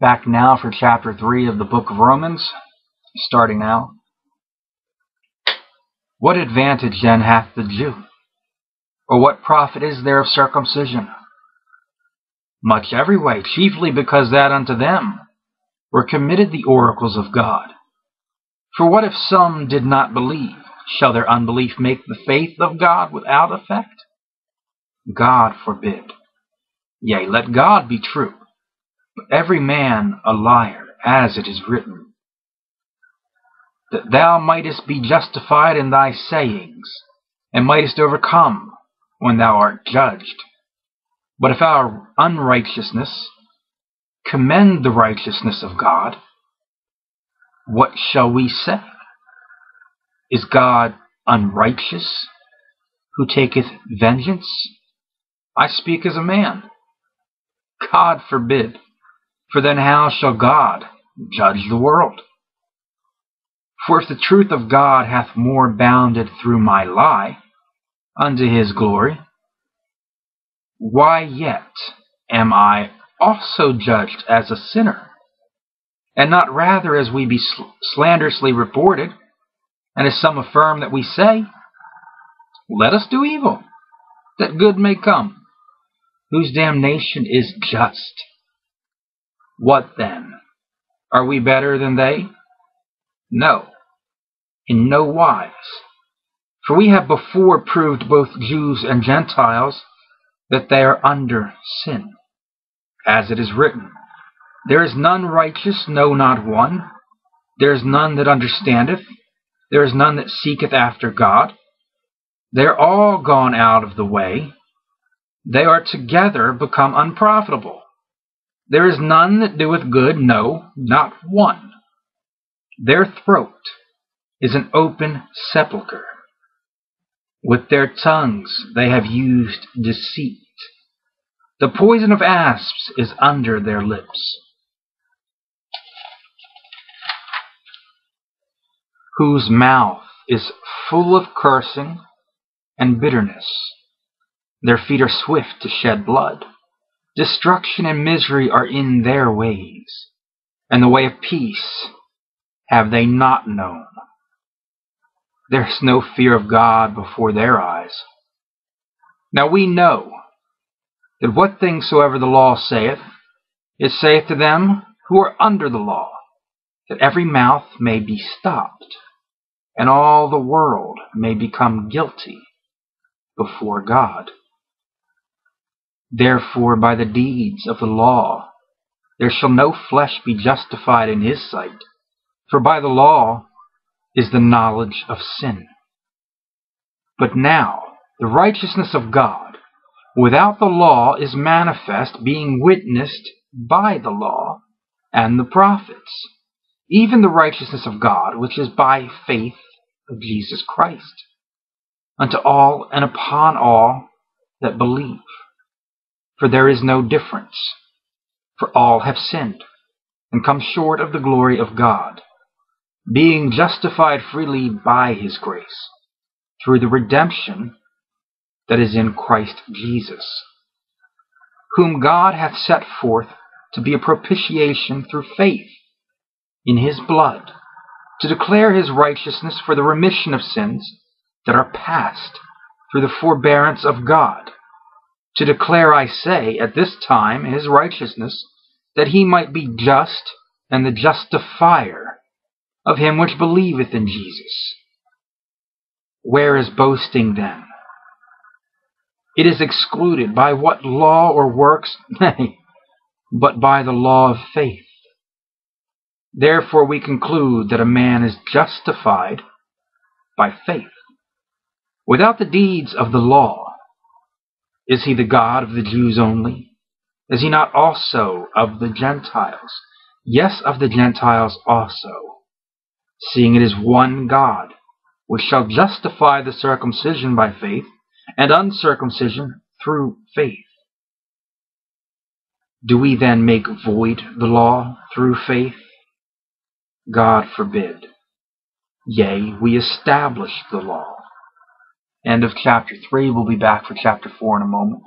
Back now for chapter 3 of the book of Romans, starting now. What advantage then hath the Jew? Or what profit is there of circumcision? Much every way, chiefly because that unto them were committed the oracles of God. For what if some did not believe? Shall their unbelief make the faith of God without effect? God forbid. Yea, let God be true, but every man a liar, as it is written, that thou mightest be justified in thy sayings, and mightest overcome when thou art judged. But if our unrighteousness commend the righteousness of God, what shall we say? Is God unrighteous, who taketh vengeance? I speak as a man. God forbid. For then how shall God judge the world? For if the truth of God hath more bounded through my lie unto his glory, why yet am I also judged as a sinner? And not rather as we be slanderously reported, and as some affirm that we say, let us do evil, that good may come, whose damnation is just. What then? Are we better than they? No, in no wise. For we have before proved both Jews and Gentiles that they are under sin. As it is written, there is none righteous, no, not one. There is none that understandeth. There is none that seeketh after God. They are all gone out of the way. They are together become unprofitable. There is none that doeth good, no, not one. Their throat is an open sepulchre. With their tongues they have used deceit. The poison of asps is under their lips, whose mouth is full of cursing and bitterness. Their feet are swift to shed blood. Destruction and misery are in their ways, and the way of peace have they not known. There is no fear of God before their eyes. Now we know that what things soever the law saith, it saith to them who are under the law, that every mouth may be stopped, and all the world may become guilty before God. Therefore by the deeds of the law there shall no flesh be justified in his sight, for by the law is the knowledge of sin. But now the righteousness of God without the law is manifest, being witnessed by the law and the prophets, even the righteousness of God which is by faith of Jesus Christ, unto all and upon all that believe. For there is no difference, for all have sinned, and come short of the glory of God, being justified freely by his grace, through the redemption that is in Christ Jesus, whom God hath set forth to be a propitiation through faith in his blood, to declare his righteousness for the remission of sins that are past through the forbearance of God, to declare, I say, at this time his righteousness, that he might be just and the justifier of him which believeth in Jesus. Where is boasting then? It is excluded. By what law or works? Nay, but by the law of faith. Therefore we conclude that a man is justified by faith, without the deeds of the law. Is he the God of the Jews only? Is he not also of the Gentiles? Yes, of the Gentiles also, seeing it is one God, which shall justify the circumcision by faith, and uncircumcision through faith. Do we then make void the law through faith? God forbid. Yea, we establish the law. End of chapter 3. We'll be back for chapter 4 in a moment.